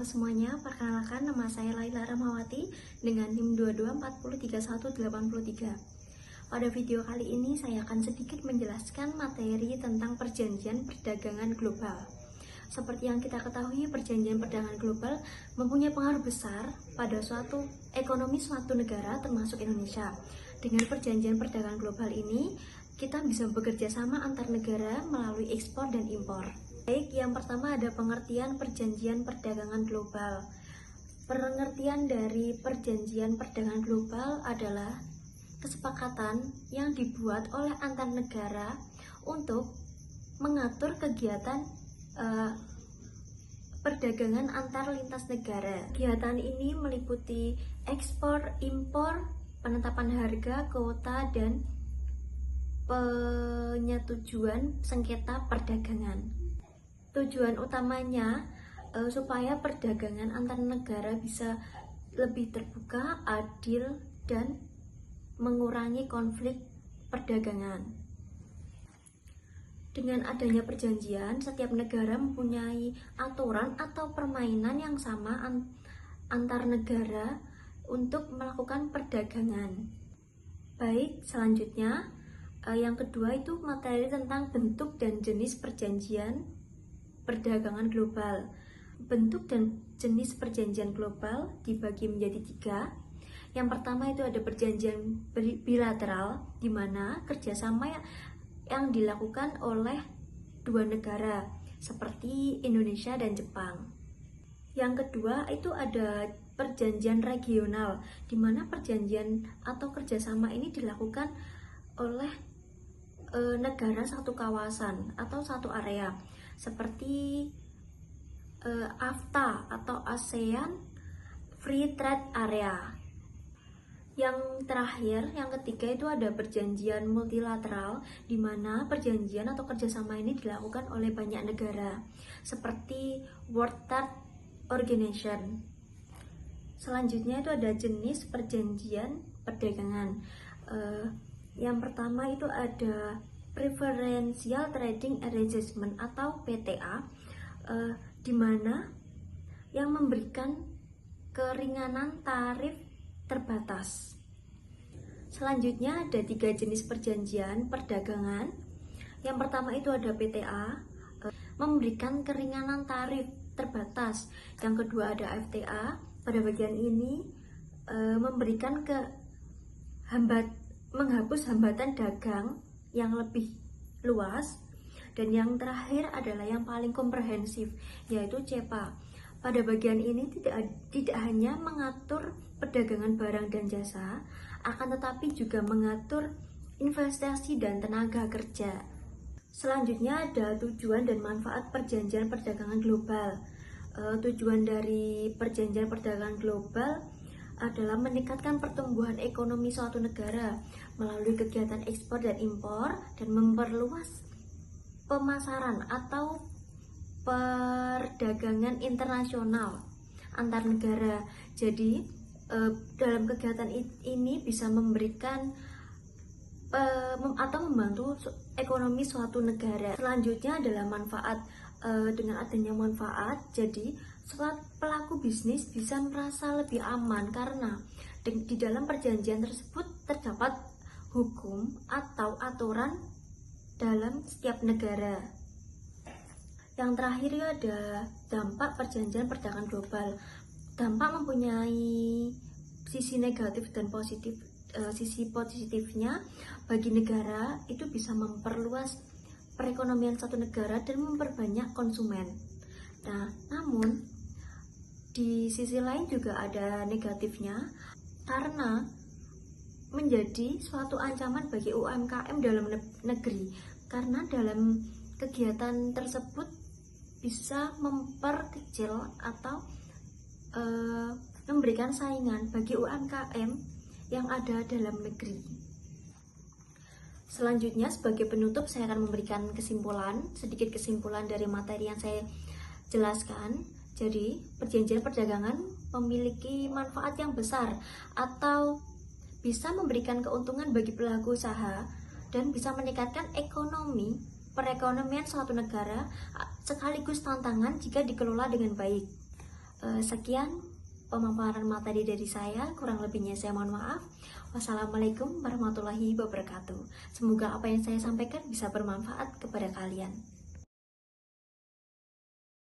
semuanya, perkenalkan nama saya Laila Ramawati dengan NIM 22403183. Pada video kali ini saya akan sedikit menjelaskan materi tentang perjanjian perdagangan global. Seperti yang kita ketahui, perjanjian perdagangan global mempunyai pengaruh besar pada suatu ekonomi suatu negara termasuk Indonesia. Dengan perjanjian perdagangan global ini, kita bisa bekerja sama antar negara melalui ekspor dan impor. Baik, yang pertama ada pengertian perjanjian perdagangan global. Pengertian dari perjanjian perdagangan global adalah kesepakatan yang dibuat oleh antar negara untuk mengatur kegiatan perdagangan antar lintas negara. Kegiatan ini meliputi ekspor, impor, penetapan harga, kuota, dan penyetujuan sengketa perdagangan. Tujuan utamanya supaya perdagangan antar negara bisa lebih terbuka, adil, dan mengurangi konflik perdagangan. Dengan adanya perjanjian, setiap negara mempunyai aturan atau permainan yang sama antar negara untuk melakukan perdagangan. Baik, selanjutnya yang kedua itu materi tentang bentuk dan jenis perjanjian perdagangan global. Bentuk dan jenis perjanjian global dibagi menjadi 3. Yang pertama itu ada perjanjian bilateral, di mana kerjasama yang dilakukan oleh dua negara seperti Indonesia dan Jepang. Yang kedua itu ada perjanjian regional, di mana perjanjian atau kerjasama ini dilakukan oleh negara satu kawasan atau satu area, seperti AFTA atau ASEAN Free Trade Area. Yang terakhir, yang ketiga itu ada perjanjian multilateral, di mana perjanjian atau kerjasama ini dilakukan oleh banyak negara, seperti World Trade Organization. Selanjutnya itu ada jenis perjanjian perdagangan. Yang pertama itu ada Preferential Trading Arrangement atau PTA, di mana yang memberikan keringanan tarif terbatas. Selanjutnya ada 3 jenis perjanjian perdagangan. Yang pertama itu ada PTA, memberikan keringanan tarif terbatas. Yang kedua ada FTA, pada bagian ini memberikan menghapus hambatan dagang yang lebih luas. Dan yang terakhir adalah yang paling komprehensif, yaitu CEPA. Pada bagian ini tidak hanya mengatur perdagangan barang dan jasa, akan tetapi juga mengatur investasi dan tenaga kerja. Selanjutnya ada tujuan dan manfaat perjanjian perdagangan global. Tujuan dari perjanjian perdagangan global adalah meningkatkan pertumbuhan ekonomi suatu negara melalui kegiatan ekspor dan impor, dan memperluas pemasaran atau perdagangan internasional antar negara. Jadi dalam kegiatan ini bisa memberikan atau membantu ekonomi suatu negara. Selanjutnya adalah manfaat. Dengan adanya manfaat, jadi pelaku bisnis bisa merasa lebih aman karena di dalam perjanjian tersebut terdapat hukum atau aturan dalam setiap negara. Yang terakhir ada dampak perjanjian perdagangan global. Dampak mempunyai sisi negatif dan positif. Sisi positifnya bagi negara itu bisa memperluas perekonomian satu negara dan memperbanyak konsumen. Nah, namun di sisi lain juga ada negatifnya, karena menjadi suatu ancaman bagi UMKM dalam negeri, karena dalam kegiatan tersebut bisa memperkecil atau memberikan saingan bagi UMKM yang ada dalam negeri. Selanjutnya, sebagai penutup, saya akan memberikan sedikit kesimpulan dari materi yang saya jelaskan. Jadi, perjanjian perdagangan memiliki manfaat yang besar atau bisa memberikan keuntungan bagi pelaku usaha dan bisa meningkatkan perekonomian suatu negara, sekaligus tantangan jika dikelola dengan baik. Sekian pemaparan materi dari saya, kurang lebihnya saya mohon maaf. Wassalamualaikum warahmatullahi wabarakatuh. Semoga apa yang saya sampaikan bisa bermanfaat kepada kalian.